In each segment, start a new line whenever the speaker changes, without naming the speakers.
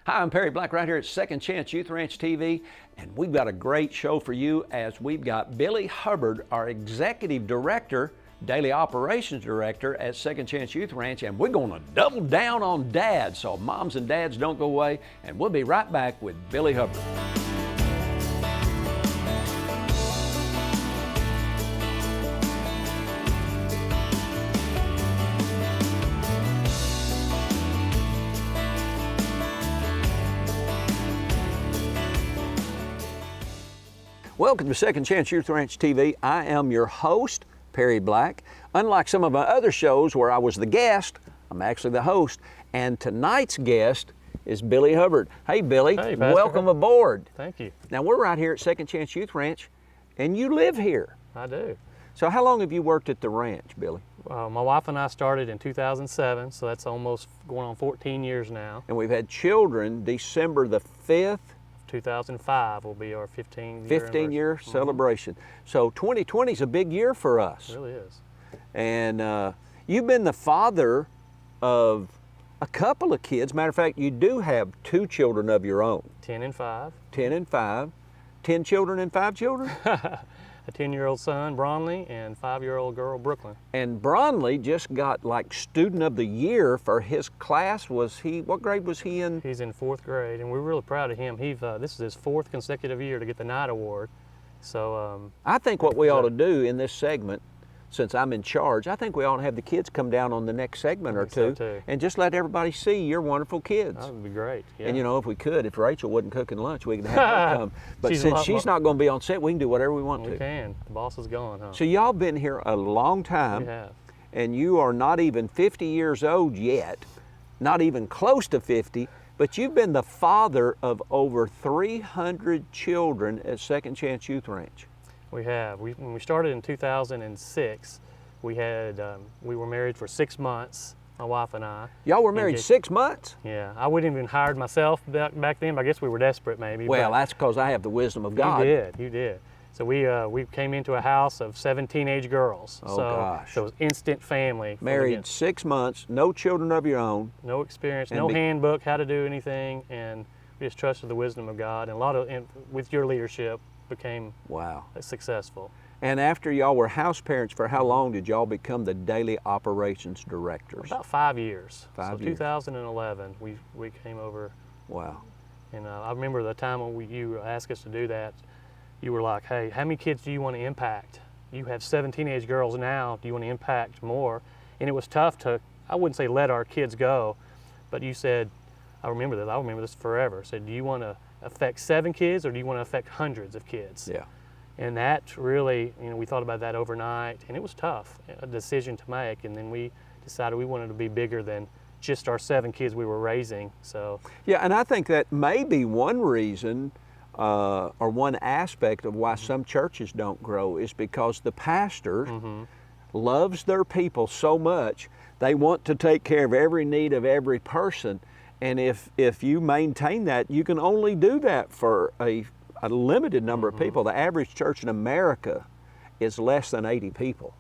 Hi, I'm Perry Black right here at Second Chance Youth Ranch TV, and we've got a great show for you as we've got Billy Hubbard, our Executive Director, Daily Operations Director at Second Chance Youth Ranch, and we're going to double down on dads, so moms and dads don't go away, and we'll be right back with Billy Hubbard. Welcome to Second Chance Youth Ranch TV. I am your host, Perry Black. Unlike some of my other shows where I was the guest, I'm actually the host. And tonight's guest is Billy Hubbard. Hey, Billy.
Hey, Pastor.
Welcome aboard.
Thank you.
Now, we're right here at Second Chance Youth Ranch, and you live here.
I do.
So how long have you worked at the ranch, Billy?
My wife and I started in 2007, so that's almost going on 14 years now.
And we've had children December the 5th.
2005 will be our
15-year celebration. So 2020 is a big year for us.
It really is.
And you've been the father of a couple of kids. Matter of fact, you do have 2 children of your own.
10 and 5.
10 and 5. 10 children and 5 children?
A 10-year-old son, Bronley, and 5-year-old girl, Brooklyn.
And Bronley just got like Student of the Year for his class. What grade was he in?
He's in 4th grade, and we're really proud of him. This is his 4th consecutive year to get the Knight Award. So
I think what we ought to do in this segment, since I'm in charge, I think we ought to have the kids come down on the next segment or two and just let everybody see your wonderful kids.
That would be great. Yeah.
And you know, if we could, if Rachel wasn't cooking lunch, we could have her come. But since she's not going to be on set, we can do whatever we want to.
We can. The boss is gone, huh?
So y'all been here a long time.
We have.
And you are not even 50 years old yet, not even close to 50, but you've been the father of over 300 children at Second Chance Youth Ranch.
We have. When we started in 2006, we were married for 6 months, my wife and I.
Y'all were married 6 months?
Yeah, I wouldn't even hired myself back then, but I guess we were desperate maybe.
Well, that's because I have the wisdom of God.
You did. So we came into a house of 7 teenage girls.
Oh, gosh.
So it was instant family.
Married 6 months, no children of your own.
No experience, no handbook, how to do anything, and we just trusted the wisdom of God, and with your leadership, became successful. And
after y'all were house parents, for how long did y'all become the daily operations directors?
About 5 years.
5 years.
2011, we came over.
Wow.
And I remember the time when you asked us to do that, you were like, hey, how many kids do you want to impact? You have 7 teenage girls now, do you want to impact more? And it was tough to, I wouldn't say let our kids go, but you said, I'll remember this forever. Said, do you want to affect 7 kids or do you want to affect hundreds of kids?
Yeah.
And that really, we thought about that overnight, and it was tough, a decision to make, and then we decided we wanted to be bigger than just our 7 kids we were raising. So
yeah, and I think that may be one reason or one aspect of why some churches don't grow is because the pastor loves their people so much, they want to take care of every need of every person. And if you maintain that, you can only do that for a limited number of people. The average church in America is less than 80 people.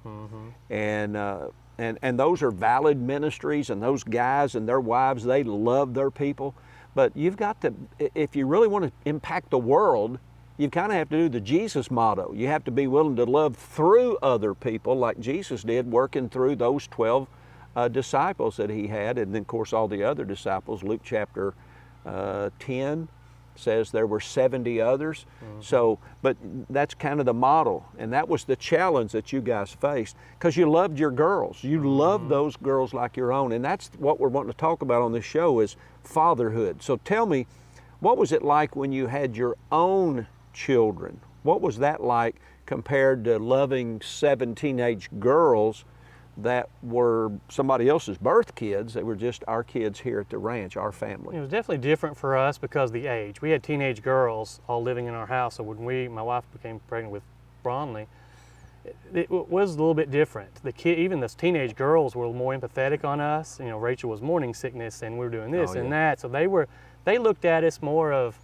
And those are valid ministries, and those guys and their wives, they love their people. But you've got to, if you really want to impact the world, you kind of have to do the Jesus motto. You have to be willing to love through other people like Jesus did, working through those 12 disciples that he had, and then of course all the other disciples. Luke chapter 10 says there were 70 others. So, but that's kind of the model, and that was the challenge that you guys faced because you loved your girls. You loved those girls like your own, and that's what we're wanting to talk about on this show is fatherhood. So tell me, what was it like when you had your own children? What was that like compared to loving 7 teenage girls that were somebody else's birth kids? They were just our kids here at the ranch, our family.
It was definitely different for us because of the age. We had teenage girls all living in our house, so when my wife became pregnant with Bronley, it was a little bit different. Even the teenage girls were more empathetic on us. Rachel was morning sickness, and we were doing this and that, so they looked at us more of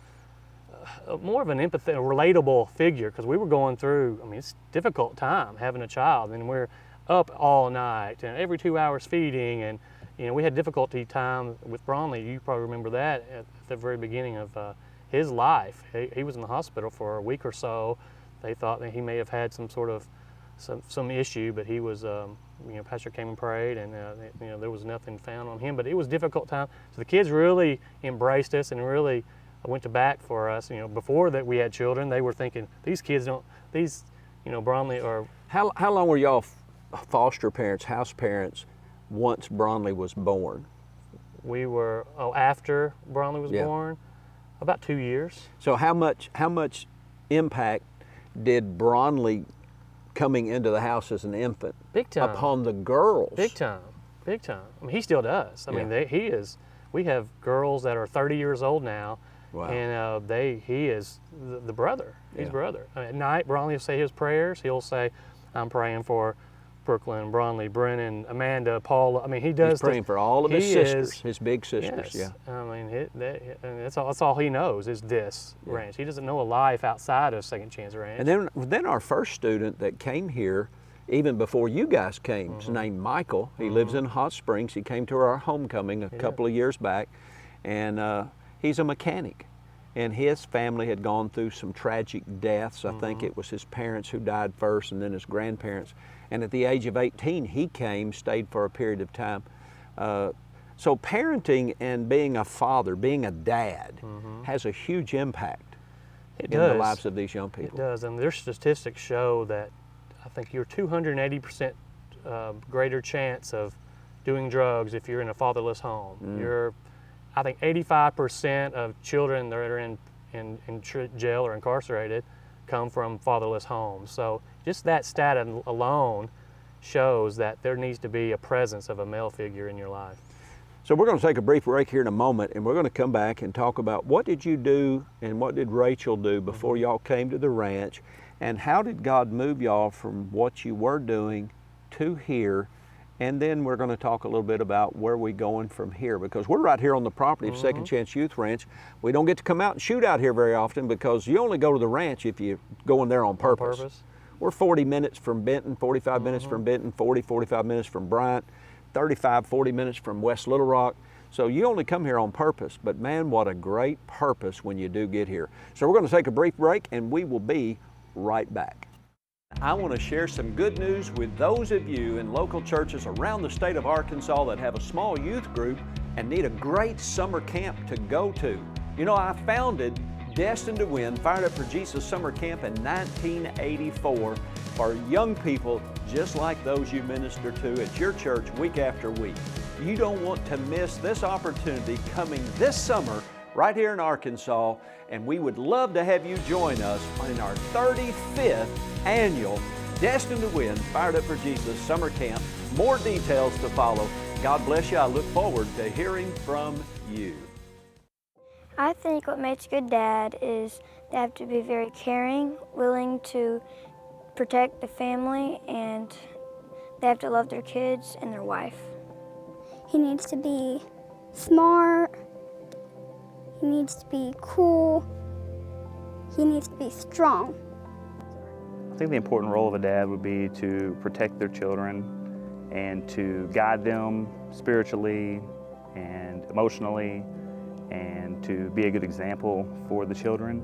an empathetic, relatable figure because we were going through. It's a difficult time having a child, and we're up all night and every 2 hours feeding, and you know, we had difficulty time with Bronley. You probably remember that at the very beginning of his life. He was in the hospital for a week or so. They thought that he may have had some sort of some issue, but he was, you know, Pastor came and prayed, and you know, there was nothing found on him. But it was a difficult time. So the kids really embraced us and really went to bat for us. You know, before that we had children, they were thinking, these kids don't, these, you know, Bronley or.
How long were y'all foster parents, house parents, once Bronley was born?
We were, after Bronley was born, about 2 years.
So how much impact did Bronley coming into the house as an infant
Big time.
upon the girls?
Big time, big time. I mean, he still does. I mean, he is. We have girls that are 30 years old now,
wow.
and he is the brother. He's brother. At night, Bronley will say his prayers. He'll say, "I'm praying for Brooklyn, Bronley, Brennan, Amanda, Paula." I mean, he does.
He's praying for all of his sisters, his big sisters.
Yes. Yeah. I mean, that's all he knows is this ranch. He doesn't know a life outside of Second Chance Ranch.
And then our first student that came here, even before you guys came, is named Michael. He lives in Hot Springs. He came to our homecoming a couple of years back, and he's a mechanic. And his family had gone through some tragic deaths. I think it was his parents who died first, and then his grandparents. And at the age of 18, he came, stayed for a period of time. So parenting and being a father, being a dad, has a huge impact in the lives of these young people.
It does, and their statistics show that I think you're 280% greater chance of doing drugs if you're in a fatherless home. I think 85% of children that are in jail or incarcerated come from fatherless homes. So just that stat alone shows that there needs to be a presence of a male figure in your life.
So we're going to take a brief break here in a moment, and we're going to come back and talk about what did you do and what did Rachel do before y'all came to the ranch, and how did God move y'all from what you were doing to here. And then we're going to talk a little bit about where we're going from here, because we're right here on the property of Second Chance Youth Ranch. We don't get to come out and shoot out here very often because you only go to the ranch if you go in there on purpose. We're 40 minutes from Benton, 45 minutes from Benton, 45 minutes from Bryant, 40 minutes from West Little Rock. So you only come here on purpose, but man, what a great purpose when you do get here. So we're going to take a brief break, and we will be right back. I want to share some good news with those of you in local churches around the state of Arkansas that have a small youth group and need a great summer camp to go to. You know, I founded Destined to Win, Fired Up for Jesus Summer Camp in 1984 for young people just like those you minister to at your church week after week. You don't want to miss this opportunity coming this summer right here in Arkansas, and we would love to have you join us in our 35th annual Destined to Win, Fired Up for Jesus Summer Camp. More details to follow. God bless you. I look forward to hearing from you.
I think what makes a good dad is they have to be very caring, willing to protect the family, and they have to love their kids and their wife.
He needs to be smart. He needs to be cool. He needs to be strong.
I think the important role of a dad would be to protect their children and to guide them spiritually and emotionally, and to be a good example for the children.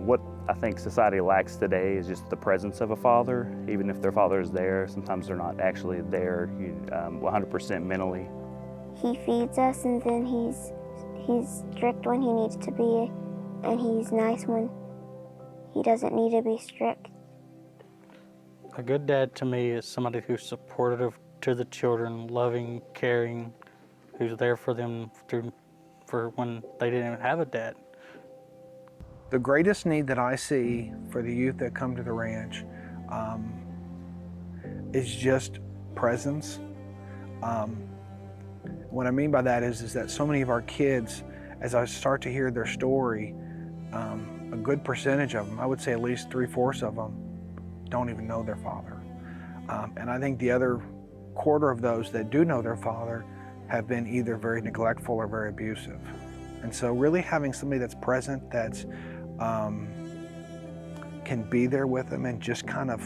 What I think society lacks today is just the presence of a father. Even if their father is there, sometimes they're not actually there 100% mentally.
He feeds us, and then he's strict when he needs to be, and he's nice when he doesn't need to be strict.
A good dad to me is somebody who's supportive to the children, loving, caring, who's there for them for when they didn't even have a dad.
The greatest need that I see for the youth that come to the ranch is just presence. What I mean by that is that so many of our kids, as I start to hear their story, a good percentage of them, I would say at least 3/4 of them, don't even know their father. And I think the other quarter of those that do know their father have been either very neglectful or very abusive. And so really having somebody that's present, that's can be there with them and just kind of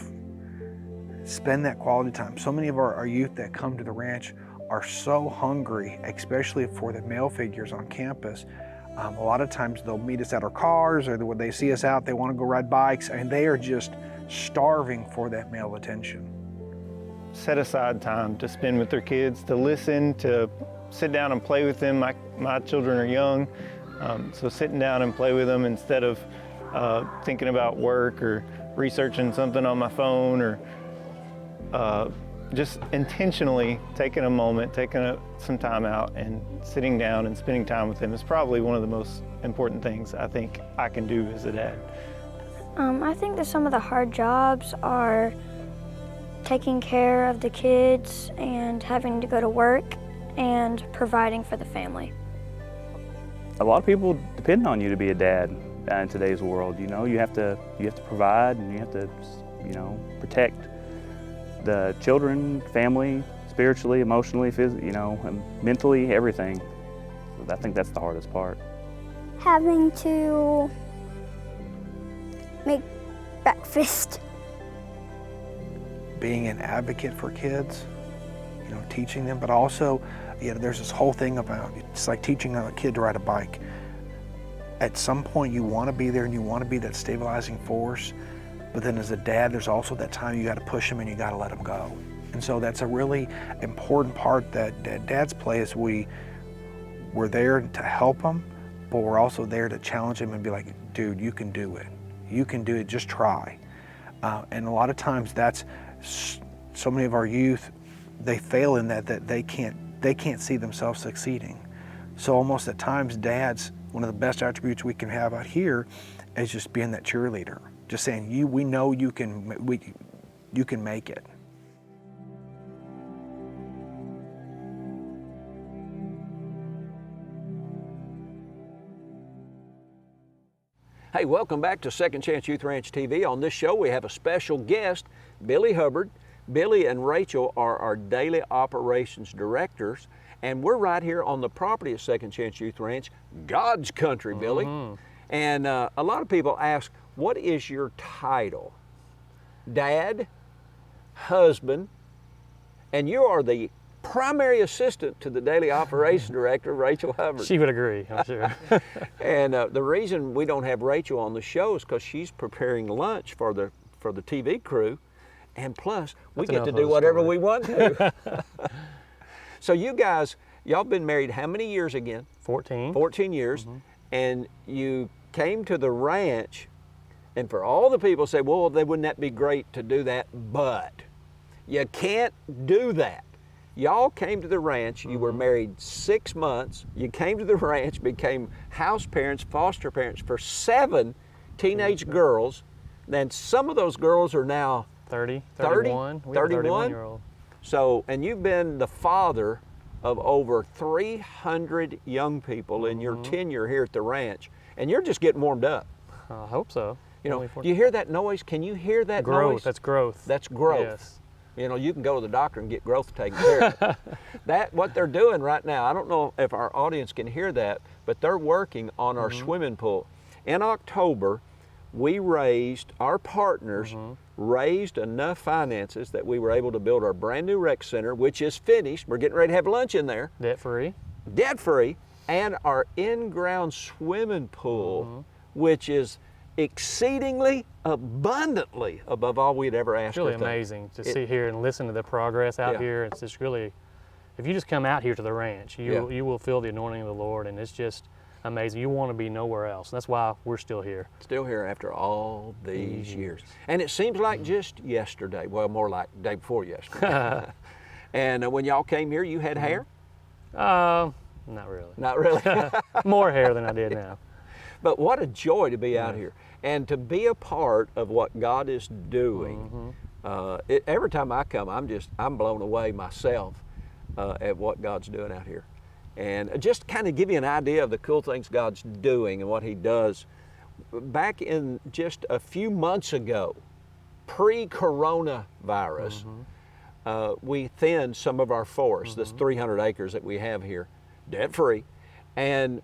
spend that quality time. So many of our youth that come to the ranch are so hungry, especially for the male figures on campus. A lot of times they'll meet us at our cars, or when they see us out, they want to go ride bikes, and they are just starving for that male attention.
Set aside time to spend with their kids, to listen, to sit down and play with them. My children are young, so sitting down and play with them instead of thinking about work or researching something on my phone, or just intentionally taking a moment, some time out and sitting down and spending time with them is probably one of the most important things I think I can do as a dad.
I think that some of the hard jobs are taking care of the kids and having to go to work and providing for the family.
A lot of people depend on you to be a dad in today's world. You know, you have to provide, and you have to, you know, protect the children, family, spiritually, emotionally, physically, you know, and mentally, everything. I think that's the hardest part.
Having to make breakfast.
Being an advocate for kids, you know, teaching them, but also, you know, there's this whole thing about, it's like teaching a kid to ride a bike. At some point you want to be there and you want to be that stabilizing force, but then as a dad, there's also that time you got to push them and you got to let them go. And so that's a really important part that dads play, is we're there to help them, but we're also there to challenge them and be like, dude, you can do it. You can do it, just try. And a lot of times that's, so many of our youth, they fail in that they can't see themselves succeeding. So almost at times, dads, one of the best attributes we can have out here is just being that cheerleader. Just saying, we know you can make it.
Hey, welcome back to Second Chance Youth Ranch TV. On this show, we have a special guest, Billy Hubbard. Billy and Rachel are our daily operations directors, and we're right here on the property of Second Chance Youth Ranch, God's country, Billy. And a lot of people ask, what is your title? Dad, husband, and you are the primary assistant to the daily operations director, Rachel Hubbard.
She would agree, I'm sure.
And the reason we don't have Rachel on the show is because she's preparing lunch for the TV crew, and plus we get to do whatever we want to. So you guys, y'all been married how many years again?
14.
14 years, and you came to the ranch, and for all the people say, well, wouldn't that be great to do that? But you can't do that. Y'all came to the ranch, you were married 6 months, you came to the ranch, became house parents, foster parents for 7 teenage girls. Then some of those girls are now
30, 31.
31?
31-year-old.
So, and you've been the father of over 300 young people in your tenure here at the ranch, and you're just getting warmed up.
I hope so.
You know, you hear that noise? Can you hear that noise?
That's growth.
That's growth.
Yes.
You know, you can go to the doctor and get growth taken care of. What they're doing right now, I don't know if our audience can hear that, but they're working on our swimming pool. In October, our partners raised enough finances that we were able to build our brand new rec center, which is finished. We're getting ready to have lunch in there.
Debt-free.
Debt-free, and our in-ground swimming pool, which is exceedingly abundantly above all we'd ever asked.
It's really amazing to sit here and listen to the progress out here. It's just really, if you just come out here to the ranch, you will feel the anointing of the Lord, and it's just amazing. You want to be nowhere else. That's why we're still here. Still
here after all these years. And it seems like just yesterday, well, more like the day before yesterday. And when y'all came here, you had hair?
Not really.
Not really?
More hair than I did now.
But what a joy to be out here and to be a part of what God is doing. Every time I come, I'm blown away myself at what God's doing out here. And just kind of give you an idea of the cool things God's doing and what He does. Back in just a few months ago, pre-coronavirus, we thinned some of our forest, this 300 acres that we have here, debt-free. And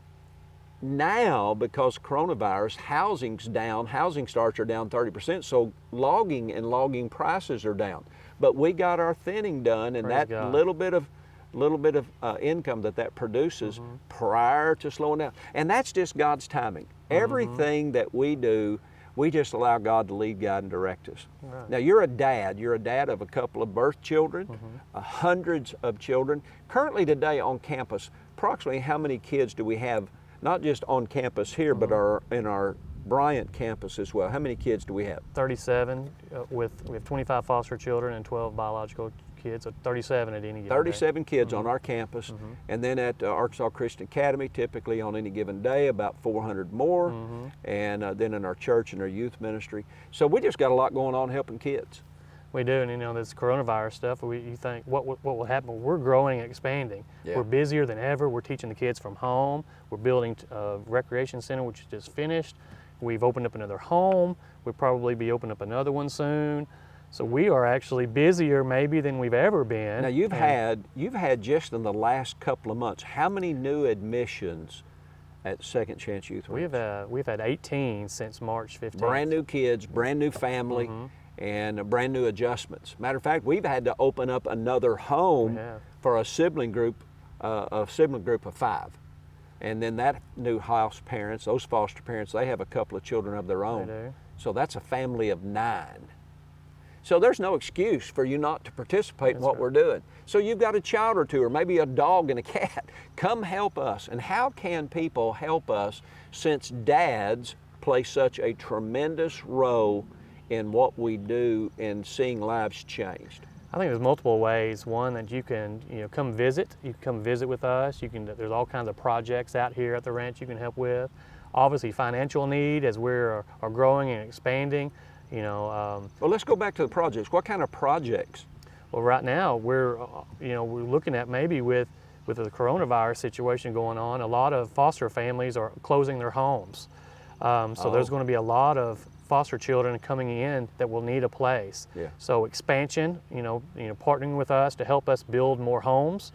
now, because coronavirus, housing's down, housing starts are down 30%, so logging and logging prices are down. But we got our thinning done, and
Praise
that
God.
little bit of little bit of income that produces prior to slowing down. And that's just God's timing. Everything that we do, we just allow God to lead, guide, and direct us.
Right.
Now, you're a dad of a couple of birth children, hundreds of children. Currently today on campus, approximately how many kids do we have, not just on campus here, but in our Bryant campus as well? How many kids do we have?
37, we have 25 foster children and 12 biological kids, so 37 at any given
37
day.
kids on our campus, and then at Arkansas Christian Academy, typically on any given day, about 400 more, and then in our church and our youth ministry. So we just got a lot going on helping kids.
We do, and you know, this coronavirus stuff, you think, what will happen? We're growing and expanding.
Yeah.
We're busier than ever. We're teaching the kids from home. We're building a recreation center, which is just finished. We've opened up another home. We'll probably be opening up another one soon. So we are actually busier maybe than we've ever been.
Now you've had just in the last couple of months, how many new admissions at Second Chance Youth Ranch?
We've had 18 since March 15th.
Brand new kids, brand new family, and brand new adjustments. Matter of fact, we've had to open up another home for a sibling group of 5. And then that new house parents, those foster parents, they have a couple of children of their own.
They do.
So that's a family of 9. So there's no excuse for you not to participate in what we're doing. So you've got a child or two, or maybe a dog and a cat. Come help us. And how can people help us, since dads play such a tremendous role in what we do in seeing lives changed?
I think there's multiple ways. One, that you can come visit. You can come visit with us. There's all kinds of projects out here at the ranch you can help with. Obviously, financial need as we're growing and expanding. Well,
let's go back to the projects. What kind of projects?
Well, right now we're looking at maybe with the coronavirus situation going on, a lot of foster families are closing their homes. So there's going to be a lot of foster children coming in that will need a place.
Yeah.
So expansion, partnering with us to help us build more homes.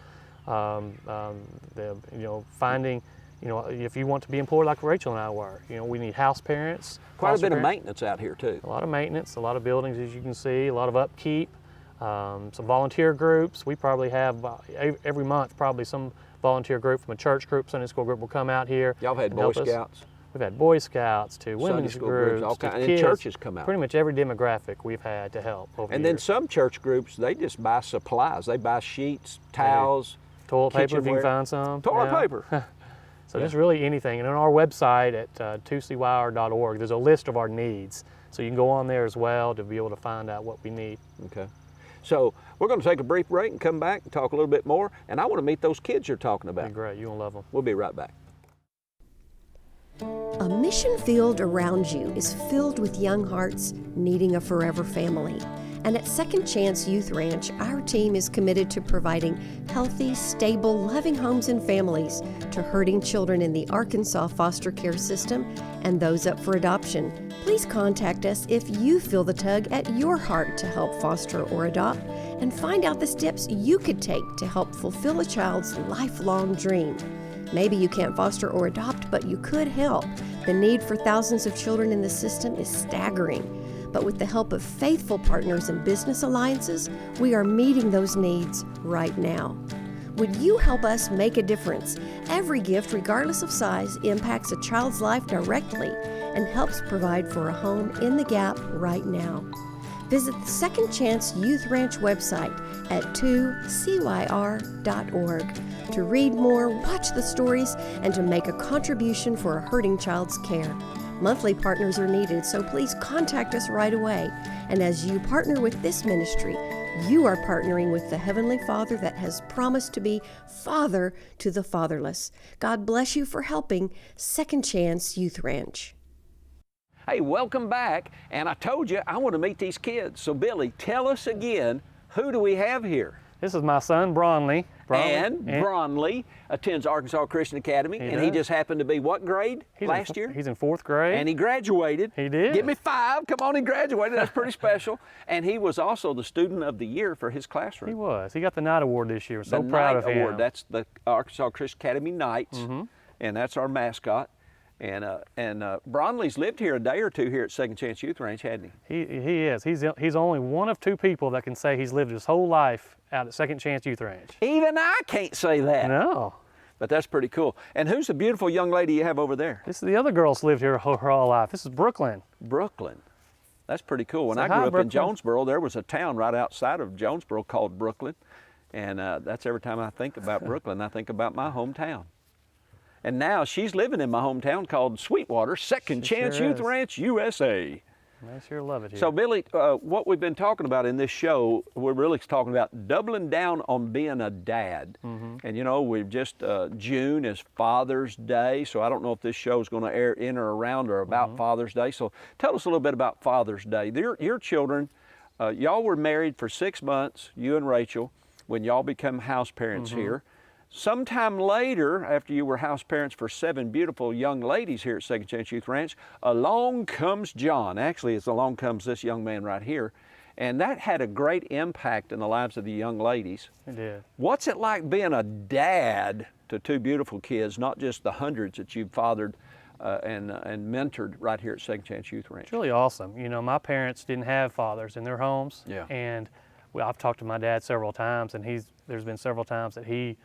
Finding. If you want to be employed like Rachel and I were, we need house parents.
Quite a bit of
parents.
maintenance out here too.
A lot of maintenance, a lot of buildings as you can see, a lot of upkeep, some volunteer groups. We probably have every month probably some volunteer group from a church group, Sunday school group will come out here.
Y'all have had Boy Scouts?
We've had Boy Scouts to women's groups,
all kinds,
to
and
kids.
churches come out.
Pretty much every demographic we've had to help over
And
the
then
years.
some church groups, they just buy supplies. They buy sheets, towels,
toilet paper if you
kitchenware.
can find some.
Toilet
Yeah.
paper.
So just really anything. And on our website at 2CYR.org, there's a list of our needs. So you can go on there as well to be able to find out what we need.
Okay. So we're going to take a brief break and come back and talk a little bit more. And I want to meet those kids you're talking about.
Be great. You're going to love them.
We'll be right back.
A mission field around you is filled with young hearts needing a forever family. And at Second Chance Youth Ranch, our team is committed to providing healthy, stable, loving homes and families to hurting children in the Arkansas foster care system and those up for adoption. Please contact us if you feel the tug at your heart to help foster or adopt, and find out the steps you could take to help fulfill a child's lifelong dream. Maybe you can't foster or adopt, but you could help. The need for thousands of children in the system is staggering. But with the help of faithful partners and business alliances, we are meeting those needs right now. Would you help us make a difference? Every gift, regardless of size, impacts a child's life directly and helps provide for a home in the gap right now. Visit the Second Chance Youth Ranch website at 2CYR.org to read more, watch the stories, and to make a contribution for a hurting child's care. Monthly partners are needed, so please contact us right away. And as you partner with this ministry, you are partnering with the Heavenly Father that has promised to be Father to the fatherless. God bless you for helping Second Chance Youth Ranch.
Hey, welcome back. And I told you I want to meet these kids. So Billy, tell us again, who do we have here?
This is my son, Bronley.
And Bronley attends Arkansas Christian Academy, and he just happened to be what grade last year?
He's in 4th grade.
And he graduated.
He did.
Give me 5. Come on, he graduated. That's pretty special. And he was also the student of the year for his classroom.
He was. He got the Knight Award this year. So
the
proud
Knight
of him.
Award. That's the Arkansas Christian Academy Knights, and that's our mascot. And Bronley's lived here a day or two here at Second Chance Youth Ranch, hadn't he?
He is. He's only one of two people that can say he's lived his whole life out at Second Chance Youth Ranch.
Even I can't say that.
No.
But that's pretty cool. And who's the beautiful young lady you have over there?
This is the other girl's lived here her whole life. This is Brooklyn.
Brooklyn. That's pretty cool. When
So
I grew
hi,
up in
Brooklyn.
Jonesboro, there was a town right outside of Jonesboro called Brooklyn. And that's every time I think about Brooklyn, I think about my hometown. And now she's living in my hometown called Sweetwater, Second Chance
sure
Youth
is.
Ranch, USA.
I sure love it here.
So Billy, what we've been talking about in this show, we're really talking about doubling down on being a dad. And you know, we've just, June is Father's Day, so I don't know if this show is going to air in or around or about Father's Day. So tell us a little bit about Father's Day. Your children, y'all were married for 6 months, you and Rachel, when y'all become house parents here. Sometime later, after you were house parents for 7 beautiful young ladies here at Second Chance Youth Ranch, along comes John. Actually, it's along comes this young man right here. And that had a great impact in the lives of the young ladies.
It did.
What's it like being a dad to 2 beautiful kids, not just the hundreds that you've fathered and mentored right here at Second Chance Youth Ranch?
It's really awesome. You know, my parents didn't have fathers in their homes.
Yeah.
And well, I've talked to my dad several times, and there's been several times that he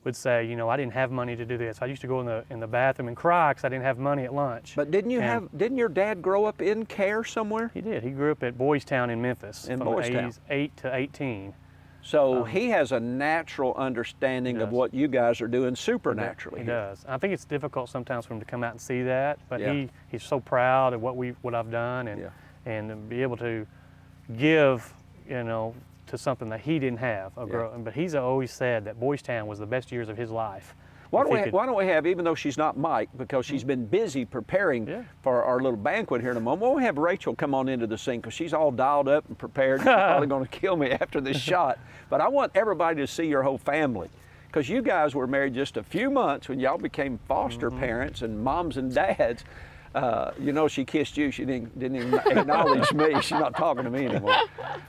would say, you know, I didn't have money to do this. I used to go in the bathroom and cry because I didn't have money at lunch.
But didn't your dad grow up in care somewhere?
He did. He grew up at Boys Town in Memphis.
In
from
Boys Town.
ages 8 to 18.
So he has a natural understanding of
does.
what you guys are doing supernaturally.
He does. I think it's difficult sometimes for him to come out and see that, but
Yeah.
he's so proud of what I've done and to be able to give, you know, to something that he didn't have. But he's always said that Boys Town was the best years of his life.
Why don't we have, even though she's not Mike, because she's been busy preparing for our little banquet here in a moment, why don't we have Rachel come on into the scene, because she's all dialed up and prepared. She's probably going to kill me after this shot. But I want everybody to see your whole family, because you guys were married just a few months when y'all became foster parents and moms and dads. You know, she kissed you. She didn't even acknowledge me. She's not talking to me anymore.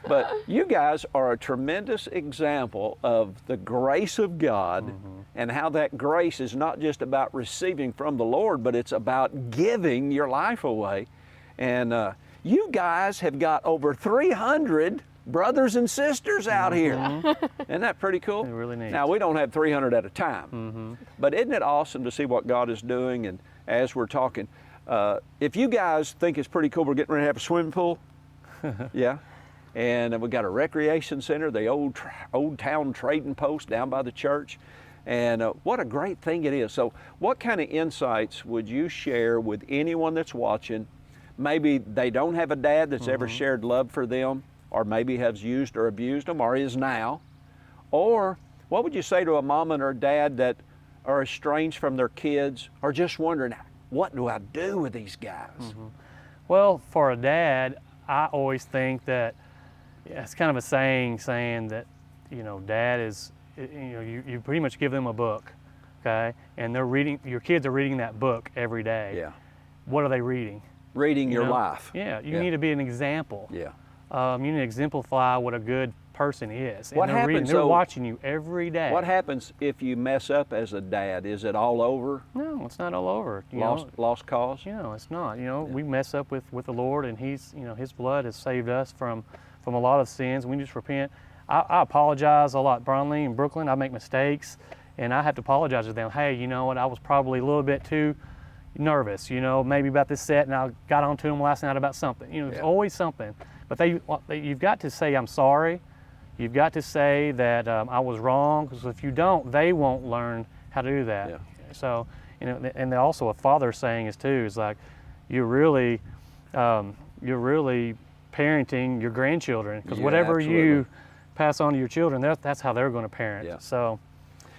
But you guys are a tremendous example of the grace of God and how that grace is not just about receiving from the Lord, but it's about giving your life away. And you guys have got over 300 brothers and sisters out here. Isn't that pretty cool?
It really neat.
Now, we don't have 300 at a time, but isn't it awesome to see what God is doing? And as we're talking, if you guys think it's pretty cool, we're getting ready to have a swimming pool. Yeah. And we got a recreation center, the old town trading post down by the church. And what a great thing it is. So what kind of insights would you share with anyone that's watching? Maybe they don't have a dad that's ever shared love for them, or maybe has used or abused them, or is now. Or what would you say to a mom and her dad that are estranged from their kids, or just wondering, what do I do with these guys?
Well, for a dad, I always think that it's kind of a saying that, you know, dad is, you know, you pretty much give them a book, okay? And they're reading, your kids are reading that book every day.
Yeah.
What are they reading?
Reading
You
your
know?
life.
Yeah, you need to be an example.
Yeah.
You need to exemplify what a good person is. And
What
they're reading,
happens,
they're
though-
watching you every day.
What happens if you mess up as a dad? Is it all over?
No, it's not all over. You
Lost cause?
know, it's not. You know, we mess up with the Lord, and He's, you know, His blood has saved us from a lot of sins. We just repent. I apologize a lot, Bronley and Brooklyn. I make mistakes, and I have to apologize to them. Hey, you know what? I was probably a little bit too nervous, you know, maybe about this set, and I got on to them last night about something. You know, there's always something. But you've got to say, I'm sorry. You've got to say that I was wrong, because if you don't, they won't learn how to do that.
Yeah.
So, you know, and also a father saying is too, is like, you're really parenting your grandchildren, because
Yeah,
whatever
absolutely.
you pass on to your children, that's how they're going to parent.
Yeah.
So,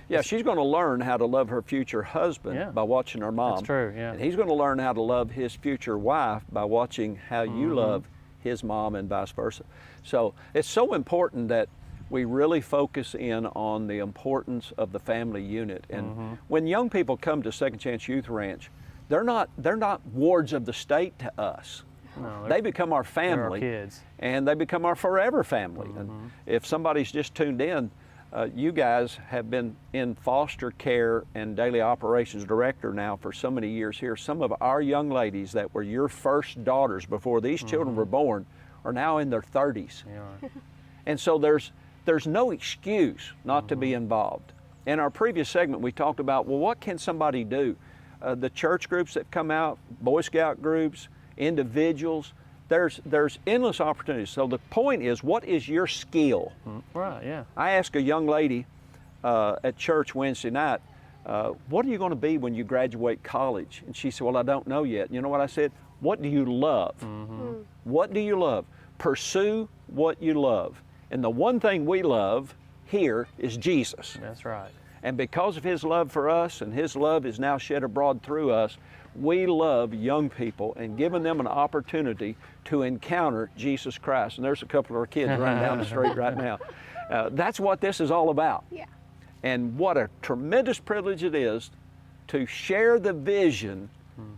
Yeah, she's going to learn how to love her future husband by watching her mom.
That's true, yeah.
And he's going to learn how to love his future wife by watching how you love his mom and vice versa. So it's so important that we really focus in on the importance of the family unit. And when young people come to Second Chance Youth Ranch, they're not wards of the state to us.
No,
They become our family,
kids.
and they become our forever family. And if somebody's just tuned in, you guys have been in foster care and daily operations director now for so many years here. Some of our young ladies that were your first daughters before these children were born are now in their 30s.
Yeah.
And so there's no excuse not to be involved. In our previous segment, we talked about, well, what can somebody do? The church groups that come out, Boy Scout groups, individuals, there's endless opportunities. So the point is, what is your skill?
Right, yeah.
I asked a young lady at church Wednesday night, what are you going to be when you graduate college? And she said, well, I don't know yet. You know what I said? What do you love? What do you love? Pursue what you love. And the one thing we love here is Jesus.
That's right.
And because of His love for us, and His love is now shed abroad through us, we love young people and giving them an opportunity to encounter Jesus Christ. And there's a couple of our kids running down the street right now. That's what this is all about.
Yeah.
And what a tremendous privilege it is to share the vision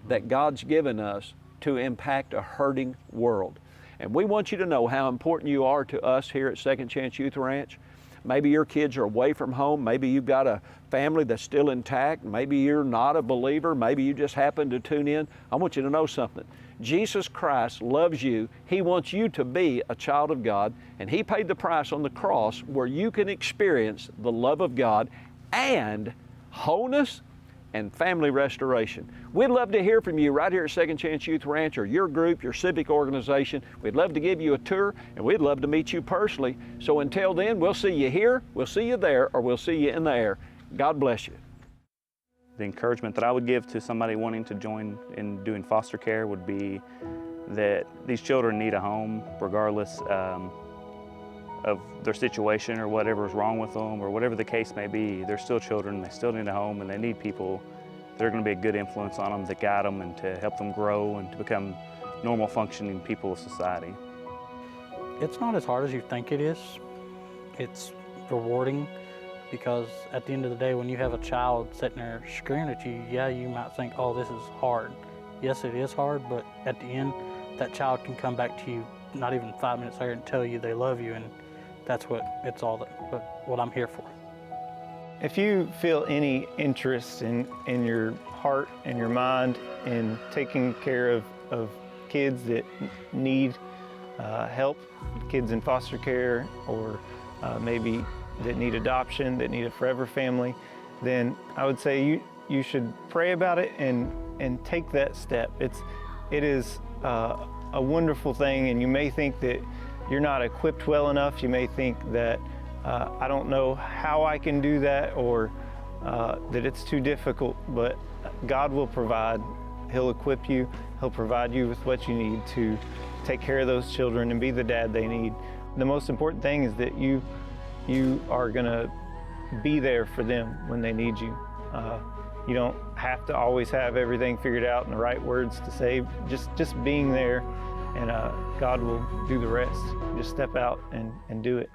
that God's given us to impact a hurting world. And we want you to know how important you are to us here at Second Chance Youth Ranch. Maybe your kids are away from home. Maybe you've got a family that's still intact. Maybe you're not a believer. Maybe you just happen to tune in. I want you to know something. Jesus Christ loves you. He wants you to be a child of God, and He paid the price on the cross where you can experience the love of God and wholeness and family restoration. We'd love to hear from you right here at Second Chance Youth Ranch, or your group, your civic organization. We'd love to give you a tour, and we'd love to meet you personally. So until then, we'll see you here, we'll see you there, or we'll see you in the air. God bless you.
The encouragement that I would give to somebody wanting to join in doing foster care would be that these children need a home regardless of their situation or whatever's wrong with them or whatever the case may be. They're still children, they still need a home, and they need people that are going to be a good influence on them, to guide them and to help them grow and to become normal functioning people of society.
It's not as hard as you think it is. It's rewarding because at the end of the day, when you have a child sitting there screaming at you, yeah, you might think, oh, this is hard. Yes, it is hard, but at the end, that child can come back to you not even 5 minutes later and tell you they love you, and that's what what I'm here for.
If you feel any interest in your heart and your mind in taking care of kids that need help, kids in foster care, or maybe that need adoption, that need a forever family, then I would say you should pray about it and take that step. It is a wonderful thing, and you may think that you're not equipped well enough. You may think that I don't know how I can do that, or that it's too difficult, but God will provide. He'll equip you. He'll provide you with what you need to take care of those children and be the dad they need. The most important thing is that you are gonna be there for them when they need you. You don't have to always have everything figured out and the right words to say. Just being there, and God will do the rest. Just step out and do it.